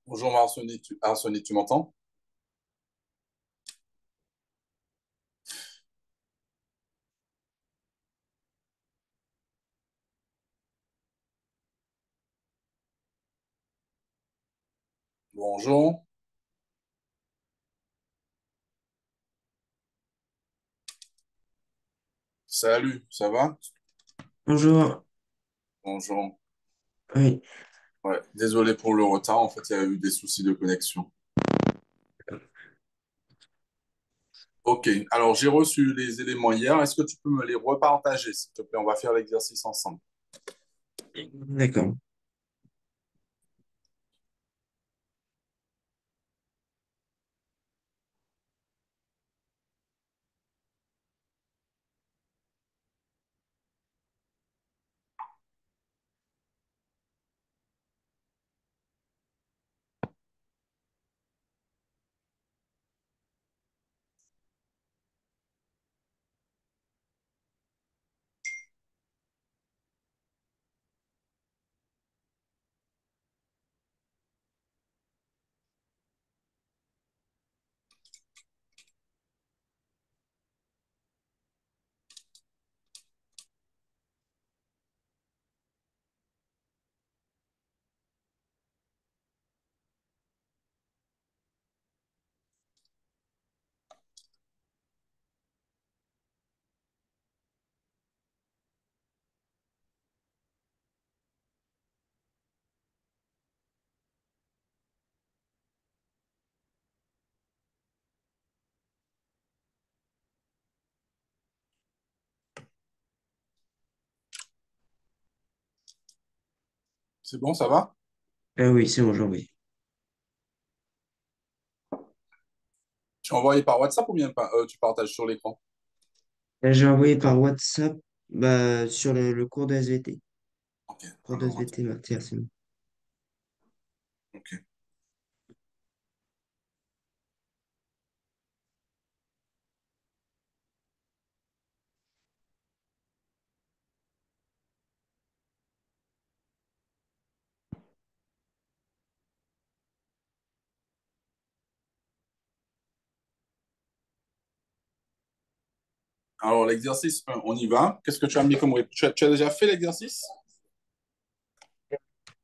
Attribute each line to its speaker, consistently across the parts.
Speaker 1: Bonjour Arseny, tu m'entends? Bonjour, salut, ça va?
Speaker 2: Bonjour.
Speaker 1: Bonjour.
Speaker 2: Oui.
Speaker 1: Ouais, désolé pour le retard, en fait, il y a eu des soucis de connexion. Ok, alors j'ai reçu les éléments hier, est-ce que tu peux me les repartager, s'il te plaît? On va faire l'exercice ensemble.
Speaker 2: D'accord.
Speaker 1: C'est bon, ça va?
Speaker 2: Oui, c'est bon, j'ai envoyé.
Speaker 1: Tu as envoyé par WhatsApp ou bien tu partages sur l'écran?
Speaker 2: J'ai envoyé par WhatsApp sur le cours de SVT.
Speaker 1: Ok,
Speaker 2: Cours de
Speaker 1: alors
Speaker 2: SVT,
Speaker 1: attends.
Speaker 2: Mathias, c'est bon.
Speaker 1: Ok. Alors l'exercice 1, on y va. Qu'est-ce que tu as mis comme réponse? Tu as déjà fait l'exercice?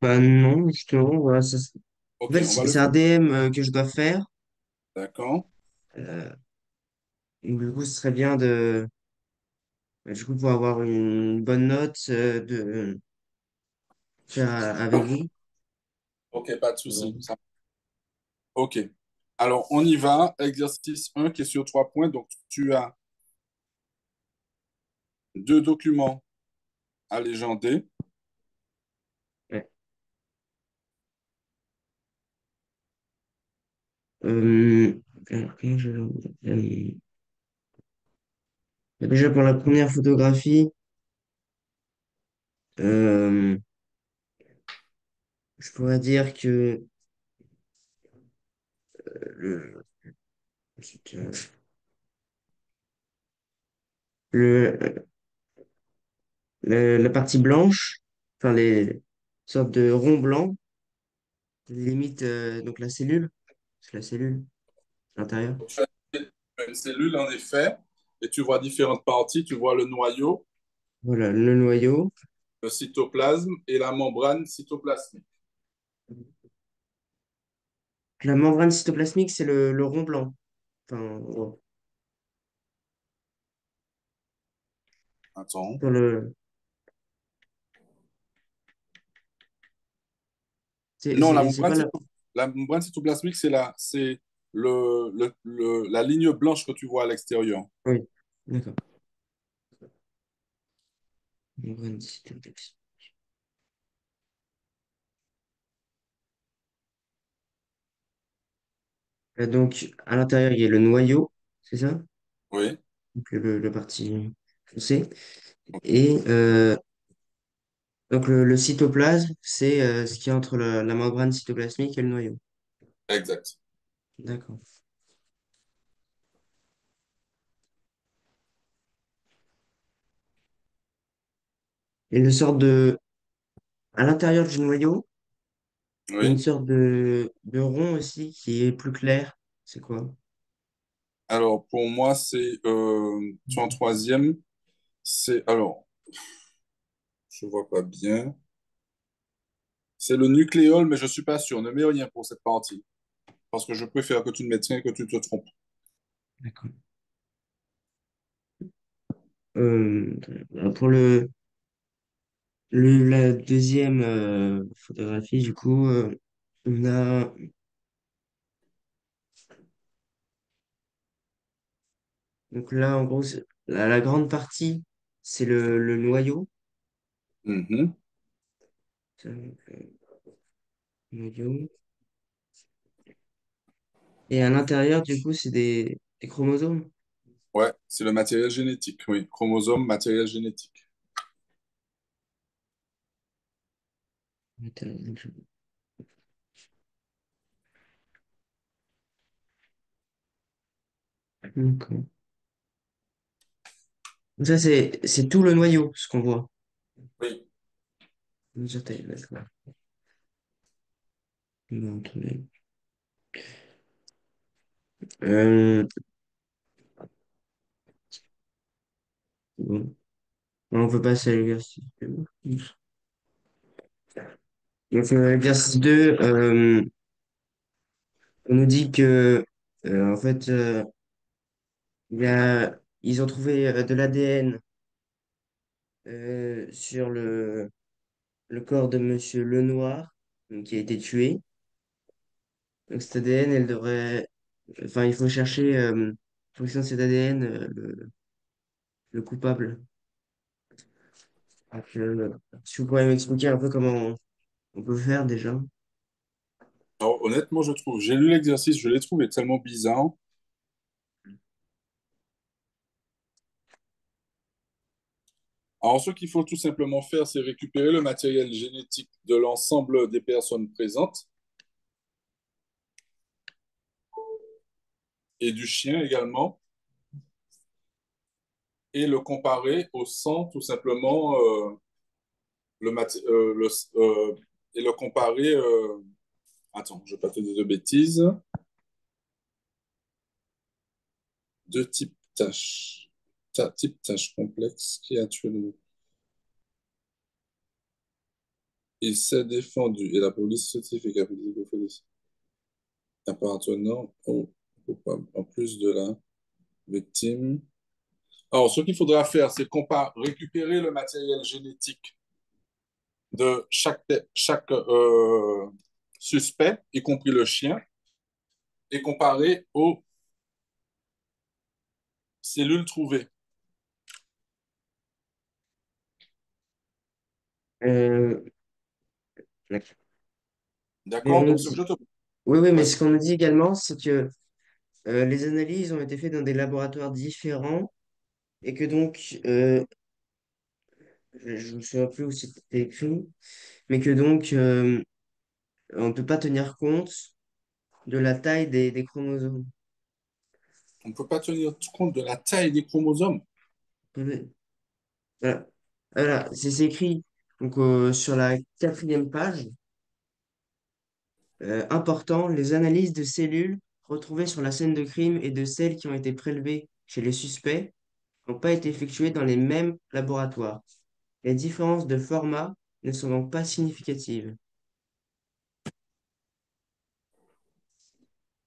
Speaker 2: Non, justement, voilà, en
Speaker 1: Ok,
Speaker 2: fait,
Speaker 1: on va le
Speaker 2: c'est
Speaker 1: faire.
Speaker 2: un DM que je dois faire.
Speaker 1: D'accord.
Speaker 2: Euh, et du coup, ce serait bien du coup, pour avoir une bonne note, de faire avec vous.
Speaker 1: Ok, pas de souci.
Speaker 2: Euh,
Speaker 1: Ok. Alors, on y va. Exercice 1 qui est sur 3 points. Donc, tu as deux documents à légender.
Speaker 2: ouais. Alors, déjà, pour la première photographie, euh, je pourrais dire que le, le, la partie blanche, enfin les sortes de ronds blancs, limite donc la cellule, c'est la cellule à l'intérieur.
Speaker 1: Donc, tu as une cellule, en effet, et tu vois différentes parties. Tu vois le noyau,
Speaker 2: Voilà, le noyau.
Speaker 1: le cytoplasme et la membrane cytoplasmique.
Speaker 2: La membrane cytoplasmique, c'est le rond blanc. Enfin, ouais.
Speaker 1: Attends.
Speaker 2: Sur le,
Speaker 1: Non,
Speaker 2: c'est quoi la...
Speaker 1: la membrane cytoplasmique, c'est la ligne blanche que tu vois à l'extérieur.
Speaker 2: Oui, d'accord. Membrane cytoplasmique. Donc, à l'intérieur, il y a le noyau, c'est ça?
Speaker 1: Oui,
Speaker 2: Donc, le parti foncé. Et donc, le cytoplasme, c'est ce qui est entre la membrane cytoplasmique et le noyau.
Speaker 1: exact.
Speaker 2: D'accord. Et une sorte de... À l'intérieur du noyau, Il y a une
Speaker 1: Oui.
Speaker 2: sorte de rond aussi qui est plus clair. C'est quoi?
Speaker 1: Alors, pour moi, tu es en troisième. Alors, je vois pas bien. C'est le nucléole, mais je suis pas sûr. Ne mets rien pour cette partie. Parce que je préfère que tu ne mettes rien que tu te trompes.
Speaker 2: D'accord. Euh, pour la deuxième photographie, du coup, on a donc là en gros la grande partie, c'est le noyau.
Speaker 1: Mhm.
Speaker 2: Donc, noyau. Et à l'intérieur, du coup, c'est des chromosomes.
Speaker 1: Ouais, c'est le matériel génétique. Oui, chromosome, matériel génétique.
Speaker 2: D'accord. Ça, c'est tout le noyau, ce qu'on voit.
Speaker 1: Oui,
Speaker 2: D'accord. Non, attendez. Euh, bon. On peut passer à l'exercice 2. Donc, l'exercice 2, on nous dit que, en fait, ils ont trouvé de l'ADN sur le corps de Monsieur Lenoir, donc, qui a été tué. Donc, cet ADN, enfin, il faut chercher, en fonction de cet ADN, le coupable. Donc, si vous pourriez m'expliquer un peu comment on peut faire déjà.
Speaker 1: alors, honnêtement, j'ai lu l'exercice, je l'ai trouvé tellement bizarre. Alors, ce qu'il faut tout simplement faire, c'est récupérer le matériel génétique de l'ensemble des personnes présentes et du chien également, et le comparer au sang, tout simplement, le mat- le, et le comparer. Attends, je ne vais pas te dire de bêtises. Deux types tâches. Type tâche complexe qui a tué le. Il s'est défendu et la police certifie capitale de police appartenant au coupable. En plus de la victime. Alors, ce qu'il faudra faire, c'est récupérer le matériel génétique de chaque suspect, y compris le chien, et comparer aux cellules trouvées.
Speaker 2: Euh, d'accord. Mais on
Speaker 1: D'accord?
Speaker 2: nous
Speaker 1: Donc, ce que je
Speaker 2: dit,
Speaker 1: te.
Speaker 2: oui, oui, mais ce
Speaker 1: Vas-y.
Speaker 2: qu'on nous dit également, c'est que les analyses ont été faites dans des laboratoires différents et que donc, je ne me souviens plus où c'était écrit, mais que donc, on ne peut pas tenir compte de la taille des chromosomes.
Speaker 1: On ne peut pas tenir compte de la taille des chromosomes.
Speaker 2: Oui. Voilà, voilà, c'est écrit donc, sur la quatrième page. Important, les analyses de cellules retrouvées sur la scène de crime et de celles qui ont été prélevées chez les suspects n'ont pas été effectuées dans les mêmes laboratoires. Les différences de format ne sont donc pas significatives.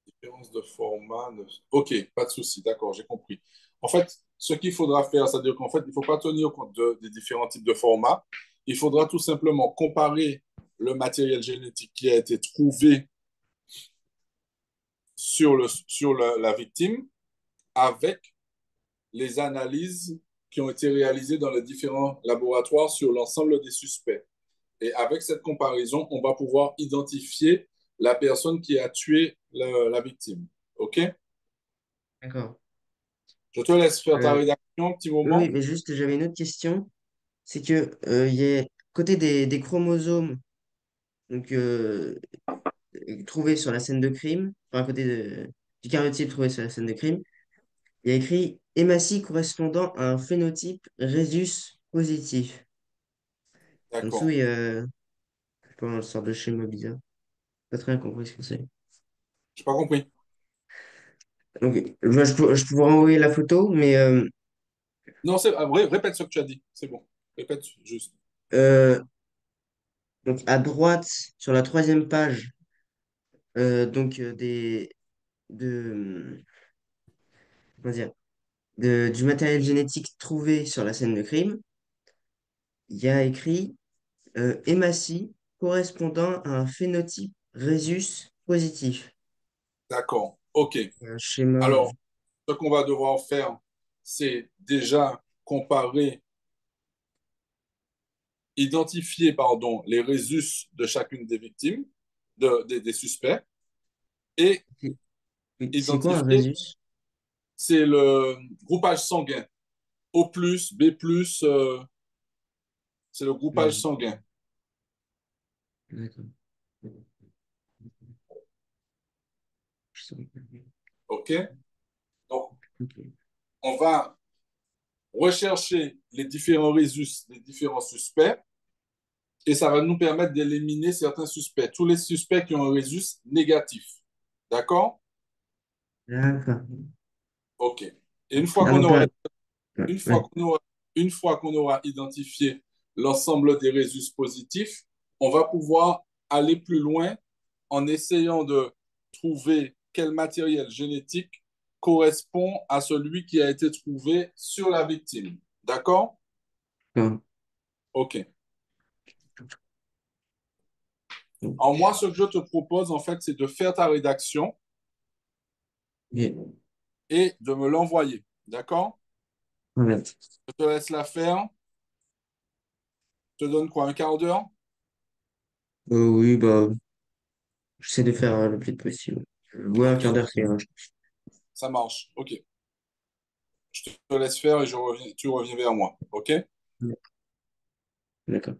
Speaker 1: Différence de format. Ok, pas de souci. D'accord, j'ai compris. En fait, ce qu'il faudra faire, c'est-à-dire qu'en fait, il ne faut pas tenir compte des différents types de formats. Il faudra tout simplement comparer le matériel génétique qui a été trouvé sur la victime avec les analyses qui ont été réalisées dans les différents laboratoires sur l'ensemble des suspects. Et avec cette comparaison, on va pouvoir identifier la personne qui a tué la victime. OK?
Speaker 2: D'accord.
Speaker 1: Je te laisse faire ta
Speaker 2: Euh,
Speaker 1: rédaction un petit
Speaker 2: oui, oui,
Speaker 1: moment.
Speaker 2: mais juste, j'avais une autre question. C'est que il y a, côté des chromosomes donc, trouvés sur la scène de crime, enfin, à côté du karyotype trouvé sur la scène de crime, il y a écrit hématie correspondant à un phénotype rhésus positif. En dessous,
Speaker 1: D'accord.
Speaker 2: il y a je sais pas, une sorte de schéma bizarre. pas très bien compris ce que c'est.
Speaker 1: J'ai pas compris.
Speaker 2: Donc, je pourrais envoyer la photo, mais
Speaker 1: Non, répète ce que tu as dit. C'est bon. Répète juste.
Speaker 2: euh, donc à droite, sur la troisième page, de, comment dire, du matériel génétique trouvé sur la scène de crime, il y a écrit hématie correspondant à un phénotype Rhesus positif.
Speaker 1: D'accord. OK.
Speaker 2: Un schéma.
Speaker 1: Alors, ce qu'on va devoir faire, c'est déjà comparer, identifier, pardon, les résus de chacune des victimes, des suspects, et
Speaker 2: C'est c'est quoi un
Speaker 1: identifier,
Speaker 2: Rhesus?
Speaker 1: c'est le groupage sanguin. O+, B+, c'est le groupage
Speaker 2: Hmm,
Speaker 1: sanguin.
Speaker 2: d'accord. Je sais pas.
Speaker 1: OK? Donc,
Speaker 2: Ok.
Speaker 1: on va rechercher les différents résus des différents suspects et ça va nous permettre d'éliminer certains suspects. Tous les suspects qui ont un résus négatif. D'accord?
Speaker 2: D'accord.
Speaker 1: OK. Et une fois
Speaker 2: Ah,
Speaker 1: qu'on
Speaker 2: donc
Speaker 1: aura,
Speaker 2: là,
Speaker 1: une fois
Speaker 2: ouais.
Speaker 1: qu'on aura, une fois qu'on aura identifié l'ensemble des résus positifs, on va pouvoir aller plus loin en essayant de trouver quel matériel génétique correspond à celui qui a été trouvé sur la victime. D'accord?
Speaker 2: D'accord.
Speaker 1: OK. Alors moi, ce que je te propose, en fait, c'est de faire ta rédaction
Speaker 2: Ok.
Speaker 1: et de me l'envoyer. D'accord?
Speaker 2: Voilà.
Speaker 1: Je te laisse la faire. Je te donne quoi, un quart d'heure?
Speaker 2: Oui, bah, j'essaie de faire le plus vite possible. Ouais, un
Speaker 1: OK,
Speaker 2: quart d'heure, c'est vrai.
Speaker 1: ça marche. OK. Je te laisse faire et tu reviens vers moi. OK?
Speaker 2: D'accord.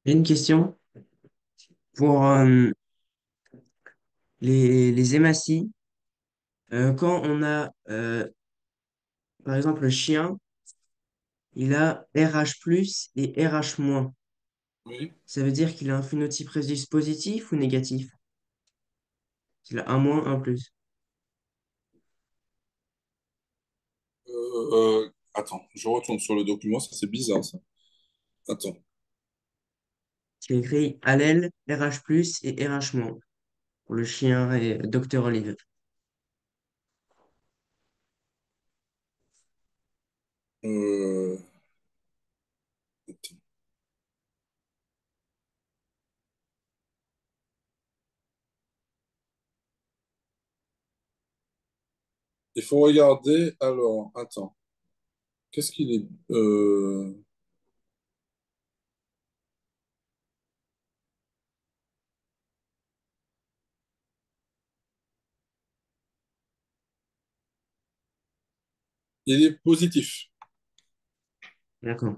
Speaker 2: J'ai une question pour les hématies. Quand on a, par exemple, le chien, il a RH+ et RH-.
Speaker 1: Oui.
Speaker 2: Ça veut dire qu'il a un phénotype rhésus positif ou négatif? Il a un moins, un plus.
Speaker 1: Attends, je retourne sur le document, ça c'est bizarre ça. Attends.
Speaker 2: J'ai écrit allèle, RH+ et RH-, pour le chien et Dr. Olive.
Speaker 1: Euh, attends. Il faut regarder, alors, attends. Qu'est-ce qu'il est il est positif.
Speaker 2: D'accord.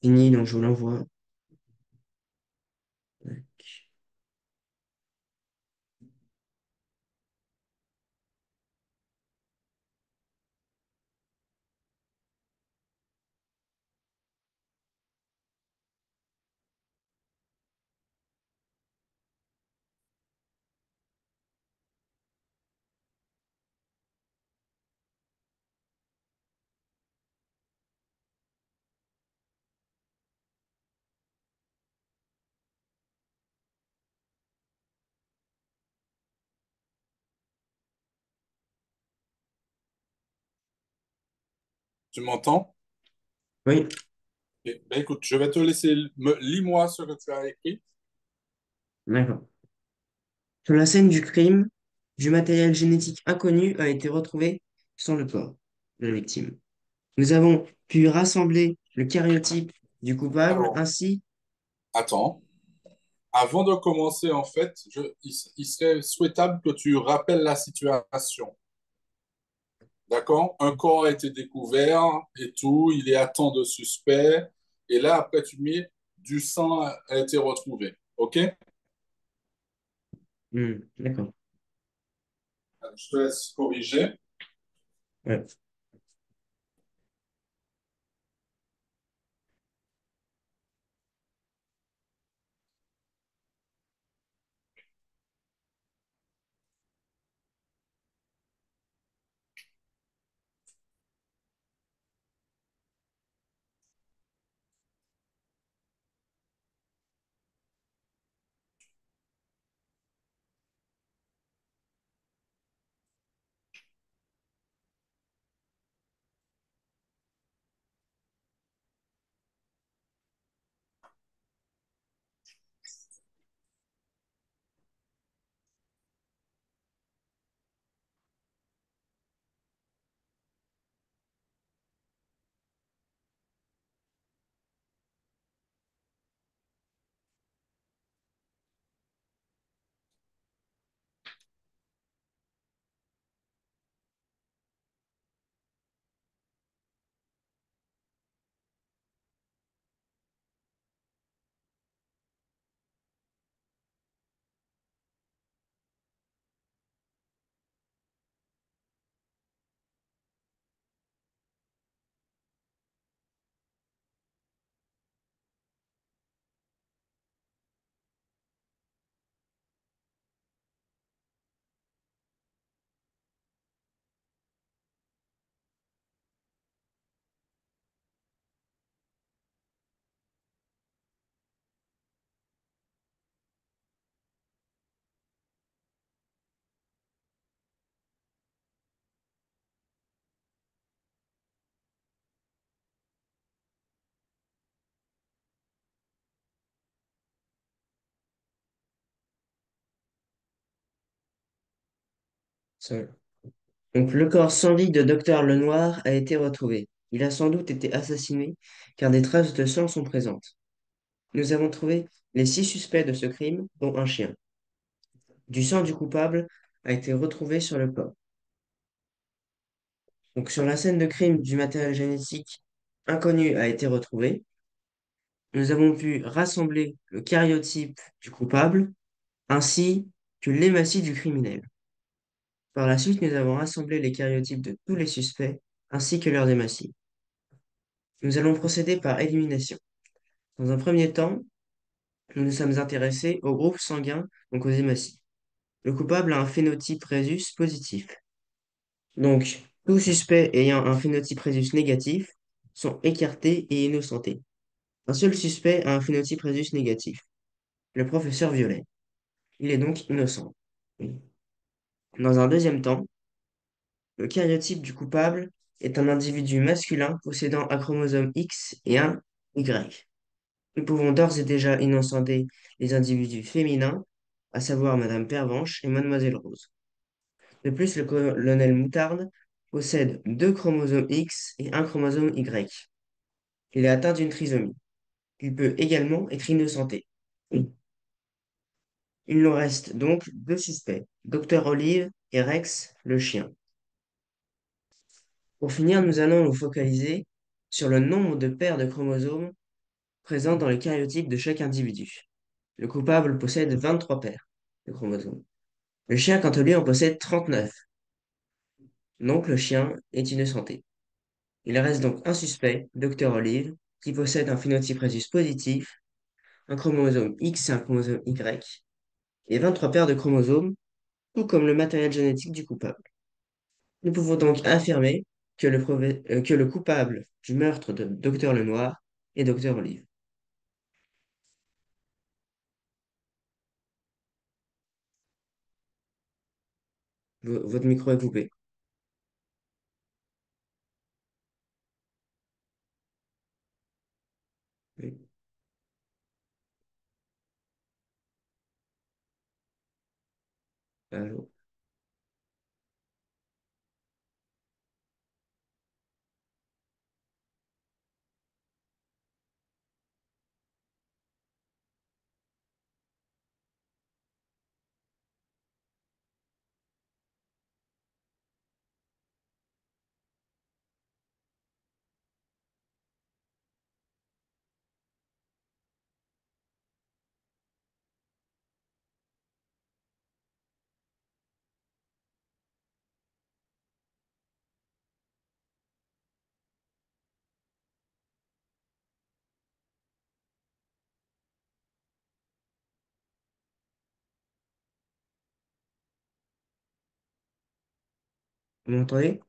Speaker 2: Fini, donc je vous l'envoie.
Speaker 1: Tu m'entends?
Speaker 2: Oui,
Speaker 1: Ben, écoute, je vais te laisser, lis-moi ce que tu as écrit.
Speaker 2: d'accord. Sur la scène du crime, du matériel génétique inconnu a été retrouvé sur le corps de la victime. Nous avons pu rassembler le karyotype du coupable
Speaker 1: Alors,
Speaker 2: ainsi.
Speaker 1: attends. Avant de commencer, en fait, il serait souhaitable que tu rappelles la situation. D'accord? Un corps a été découvert et tout, il est à temps de suspect. Et là, après, tu mets du sang a été retrouvé. OK?
Speaker 2: D'accord.
Speaker 1: Je te laisse corriger.
Speaker 2: Ouais. Ça- Donc, le corps sans vie de Docteur Lenoir a été retrouvé. Il a sans doute été assassiné car des traces de sang sont présentes. Nous avons trouvé les 6 suspects de ce crime, dont un chien. Du sang du coupable a été retrouvé sur le corps. Donc, sur la scène de crime, du matériel génétique inconnu a été retrouvé. Nous avons pu rassembler le karyotype du coupable ainsi que l'hématie du criminel. Par la suite, nous avons rassemblé les karyotypes de tous les suspects ainsi que leurs hématies. Nous allons procéder par élimination. Dans un premier temps, nous nous sommes intéressés au groupe sanguin, donc aux hématies. Le coupable a un phénotype rhésus positif. Donc, tous suspects ayant un phénotype rhésus négatif sont écartés et innocentés. Un seul suspect a un phénotype rhésus négatif, le professeur Violet. Il est donc innocent. Dans un deuxième temps, le karyotype du coupable est un individu masculin possédant un chromosome X et un Y. Nous pouvons d'ores et déjà innocenter les individus féminins, à savoir Madame Pervenche et Mademoiselle Rose. De plus, le colonel Moutarde possède 2 chromosomes X et un chromosome Y. Il est atteint d'une trisomie. Il peut également être innocenté. Il nous reste donc 2 suspects, Docteur Olive et Rex, le chien. Pour finir, nous allons nous focaliser sur le nombre de paires de chromosomes présentes dans les karyotypes de chaque individu. Le coupable possède 23 paires de chromosomes. Le chien, quant à lui, en possède 39. Donc le chien est innocenté. Il reste donc un suspect, Dr Olive, qui possède un phénotype rhésus positif, un chromosome X et un chromosome Y, et 23 paires de chromosomes, tout comme le matériel génétique du coupable. Nous pouvons donc affirmer que le coupable du meurtre de Dr Lenoir est Dr Olive. Votre micro est coupé. Oui. Allô. Vous m'entendez?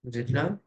Speaker 2: Vous êtes là?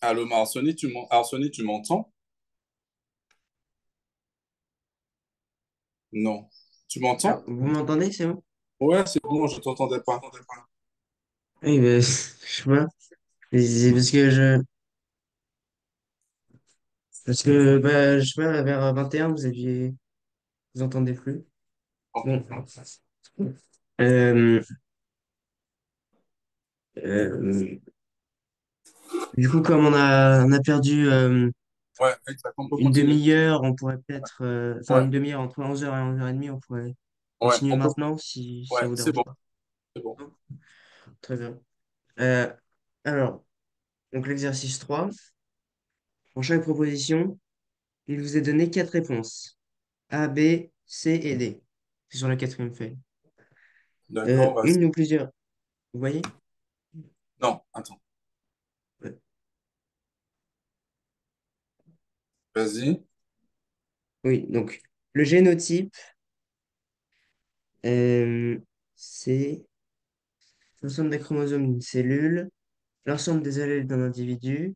Speaker 1: Allô, Arsony, Arsony, tu m'entends? Non. Tu
Speaker 2: Ah,
Speaker 1: m'entends?
Speaker 2: vous m'entendez, c'est bon?
Speaker 1: Ouais, c'est bon, je t'entendais pas.
Speaker 2: Oui, ben, je sais pas. C'est parce que, bah, je sais pas, vers 21, vous entendez plus.
Speaker 1: Ok.
Speaker 2: Bon. Euh, euh, du coup, comme on a perdu,
Speaker 1: Ouais, exact. On peut
Speaker 2: une
Speaker 1: continuer.
Speaker 2: demi-heure, on pourrait peut-être, enfin,
Speaker 1: Ouais,
Speaker 2: une demi-heure entre 11h et 11h30, on pourrait
Speaker 1: ouais,
Speaker 2: continuer
Speaker 1: on peut.
Speaker 2: maintenant si
Speaker 1: Ouais,
Speaker 2: ça vous
Speaker 1: c'est
Speaker 2: dérange
Speaker 1: bon,
Speaker 2: pas.
Speaker 1: c'est bon.
Speaker 2: Non. Très bien. Euh, alors, donc l'exercice 3. Pour chaque proposition, il vous est donné quatre réponses. A, B, C et D. C'est sur la quatrième feuille.
Speaker 1: D'accord, vas-y.
Speaker 2: Une ou plusieurs. Vous voyez?
Speaker 1: Non, attends.
Speaker 2: Ouais.
Speaker 1: Vas-y.
Speaker 2: Oui, donc le génotype, euh, c'est l'ensemble des chromosomes d'une cellule, l'ensemble des allèles d'un individu,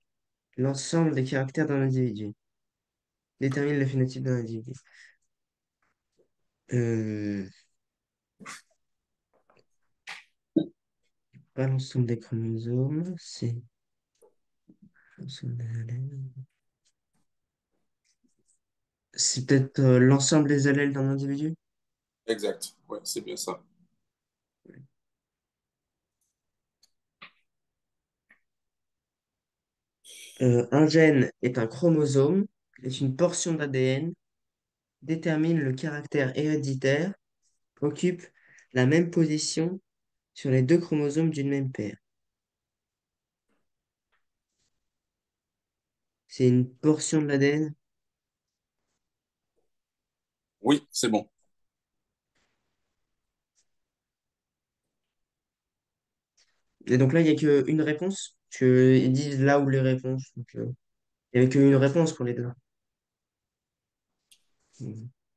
Speaker 2: l'ensemble des caractères d'un individu. Détermine le phénotype d'un individu. Euh, Pas l'ensemble des chromosomes, c'est l'ensemble des allèles. C'est peut-être l'ensemble des allèles d'un individu?
Speaker 1: Exact. Ouais, c'est bien ça.
Speaker 2: Un gène est un chromosome, est une portion d'ADN, détermine le caractère héréditaire, occupe la même position sur les deux chromosomes d'une même paire. C'est une portion de l'ADN.
Speaker 1: Oui, c'est bon.
Speaker 2: Et donc là, il n'y a qu'une réponse. Ils disent là où les réponses. Donc, il n'y avait qu'une réponse pour les deux.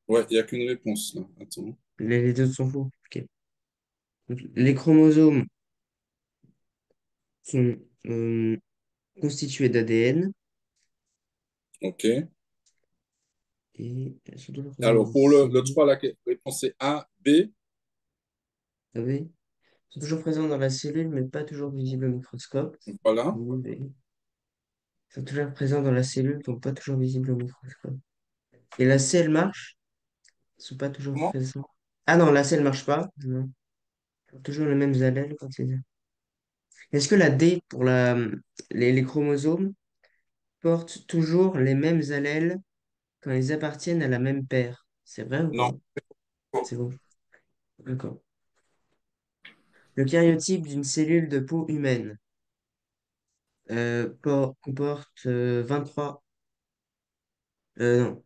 Speaker 1: Ouais, il n'y a qu'une réponse là. Attends.
Speaker 2: Les autres sont faux. Ok. Donc, les chromosomes sont constitués d'ADN
Speaker 1: Ok.
Speaker 2: et surtout le
Speaker 1: Alors,
Speaker 2: chromosome
Speaker 1: pour le
Speaker 2: C.
Speaker 1: 3, la réponse c'est A, B.
Speaker 2: Vous savez, sont toujours présents dans la cellule, mais pas toujours visibles au microscope.
Speaker 1: Voilà.
Speaker 2: Oui, mais ils sont toujours présents dans la cellule, donc pas toujours visibles au microscope. Et la C, elle marche, ils sont pas toujours
Speaker 1: Comment?
Speaker 2: présents. Ah non, la C, elle marche pas. Non. Ils ont toujours les mêmes allèles quand c'est. Est-ce que la D, pour les chromosomes, porte toujours les mêmes allèles quand ils appartiennent à la même paire? C'est vrai ou
Speaker 1: Non.
Speaker 2: pas? C'est bon. D'accord. Le karyotype d'une cellule de peau humaine comporte 23. Non,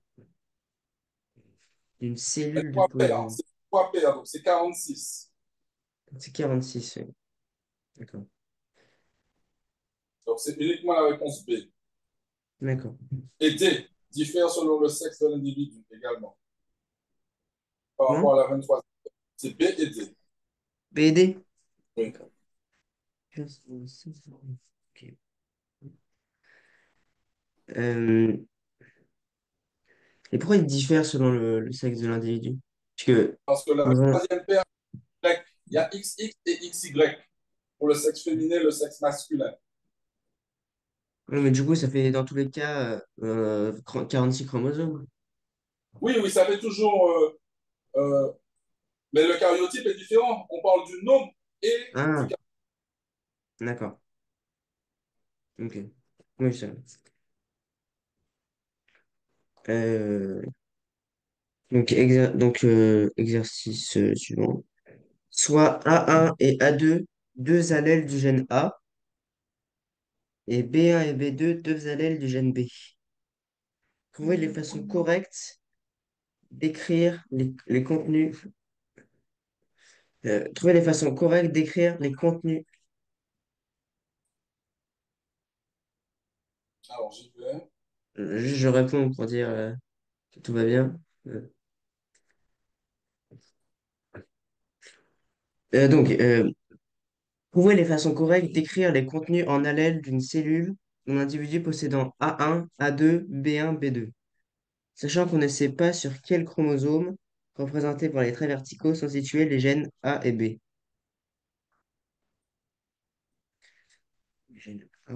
Speaker 2: d'une
Speaker 1: C'est
Speaker 2: cellule de
Speaker 1: 3
Speaker 2: peau
Speaker 1: paires, hein.
Speaker 2: humaine.
Speaker 1: C'est 3 paires, donc c'est 46.
Speaker 2: C'est 46, oui. D'accord.
Speaker 1: Donc c'est uniquement la réponse B.
Speaker 2: D'accord.
Speaker 1: Et D diffère selon le sexe de l'individu également, par rapport
Speaker 2: Comment?
Speaker 1: à la 23. C'est B et D.
Speaker 2: BD?
Speaker 1: Oui.
Speaker 2: D'accord. Ok. Euh, et pourquoi ils diffèrent selon le sexe de l'individu? Parce que
Speaker 1: Parce que la
Speaker 2: dans un...
Speaker 1: troisième paire, Y, il y a XX et XY pour le sexe féminin et le sexe masculin.
Speaker 2: Ouais, mais du coup, ça fait dans tous les cas 46 chromosomes.
Speaker 1: Oui, oui, ça fait toujours. Mais le karyotype est différent. On parle du nombre et du
Speaker 2: Ah,
Speaker 1: karyotype.
Speaker 2: d'accord. Ok. Oui, ça. Euh, exercice suivant. Soit A1 et A2, deux allèles du gène A, et B1 et B2, deux allèles du gène B. Trouvez les façons correctes d'écrire les contenus. Trouvez les façons correctes d'écrire les contenus.
Speaker 1: Alors, j'y vais.
Speaker 2: Juste, je réponds pour dire que tout va bien. Euh, donc, trouvez les façons correctes d'écrire les contenus en allèle d'une cellule un individu possédant A1, A2, B1, B2. Sachant qu'on ne sait pas sur quel chromosome, représenté par les traits verticaux, sont situés les gènes A et B. Gène A.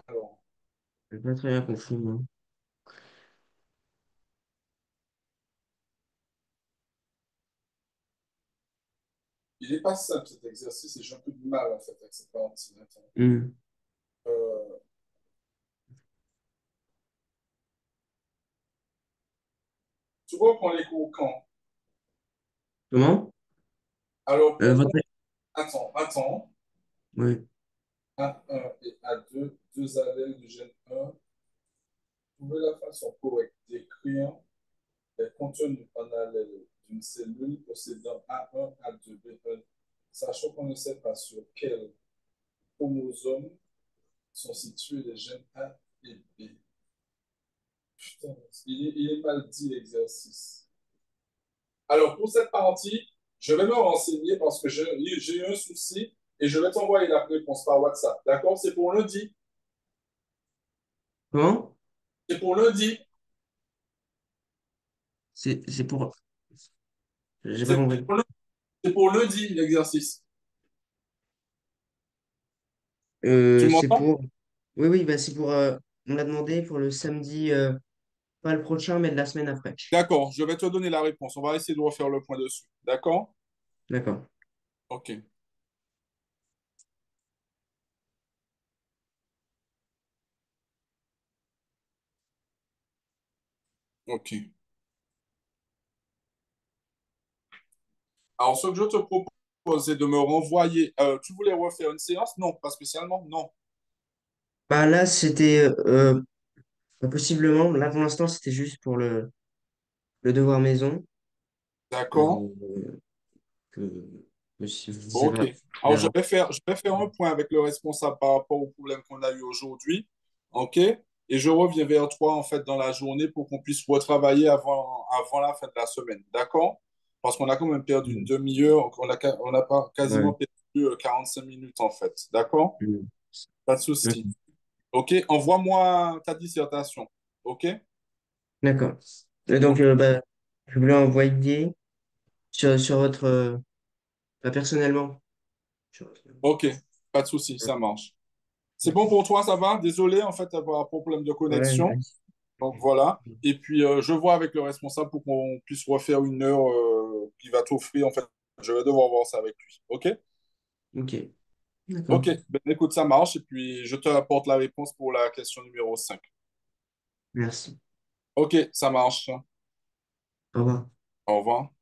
Speaker 1: Alors,
Speaker 2: Je n'ai pas très bien compris, moi.
Speaker 1: il n'est pas simple cet exercice et j'ai un peu de mal en fait avec cette partie. Attends.
Speaker 2: Hmm.
Speaker 1: Euh, tu reprends les cours quand?
Speaker 2: Comment?
Speaker 1: Alors, pour...
Speaker 2: Votre...
Speaker 1: Attends.
Speaker 2: Oui.
Speaker 1: A1 et A2, deux allèles du gène 1. Trouvez la façon correcte d'écrire les contenus en allèle d'une cellule possédant A1, A2, B1, sachant qu'on ne sait pas sur quel chromosome sont situés les gènes A et B. Putain, il est mal dit l'exercice. Alors, pour cette partie, je vais me renseigner parce que j'ai eu un souci et je vais t'envoyer la réponse par WhatsApp. D'accord? C'est pour lundi.
Speaker 2: Comment?
Speaker 1: C'est pour lundi.
Speaker 2: C'est pour... J'ai pas
Speaker 1: C'est
Speaker 2: compris.
Speaker 1: pour, c'est pour lundi, l'exercice. Tu
Speaker 2: C'est
Speaker 1: m'entends?
Speaker 2: pour... Oui, oui, bah c'est pour... On l'a demandé pour le samedi, pas le prochain, mais de la semaine après.
Speaker 1: D'accord, je vais te donner la réponse. On va essayer de refaire le point dessus. D'accord?
Speaker 2: D'accord.
Speaker 1: Ok, ok. Alors, ce que je te propose, c'est de me renvoyer. Tu voulais refaire une séance? Non, pas spécialement. Non.
Speaker 2: Bah là, c'était... possiblement, là pour l'instant, c'était juste pour le devoir maison.
Speaker 1: D'accord.
Speaker 2: Euh, que, que si vous disiez
Speaker 1: Ok.
Speaker 2: pas
Speaker 1: Alors,
Speaker 2: avant.
Speaker 1: je vais faire un point avec le responsable par rapport au problème qu'on a eu aujourd'hui. Ok. Et je reviens vers toi, en fait, dans la journée pour qu'on puisse retravailler avant la fin de la semaine. D'accord? Parce qu'on a quand même perdu une
Speaker 2: Mm.
Speaker 1: demi-heure. On a pas, quasiment
Speaker 2: Ouais.
Speaker 1: perdu 45 minutes, en fait. D'accord?
Speaker 2: Mm.
Speaker 1: Pas de
Speaker 2: Ok.
Speaker 1: souci. Ok. Envoie-moi ta dissertation. Ok?
Speaker 2: D'accord. Et donc,
Speaker 1: Ok.
Speaker 2: bah, je voulais envoyer sur votre... bah, personnellement.
Speaker 1: Ok. Pas de souci. Ça marche. C'est bon pour toi, ça va? Désolé, en fait, d'avoir un problème de
Speaker 2: Ouais,
Speaker 1: connexion. Donc voilà. Et puis, je vois avec le responsable pour qu'on puisse refaire une heure qu'il va t'offrir. En fait, je vais devoir voir ça avec lui. OK?
Speaker 2: ok.
Speaker 1: OK.
Speaker 2: D'accord.
Speaker 1: Ben, écoute, ça marche. Et puis, je te apporte la réponse pour la question numéro 5.
Speaker 2: Merci.
Speaker 1: OK, ça marche.
Speaker 2: Au revoir.
Speaker 1: Au revoir.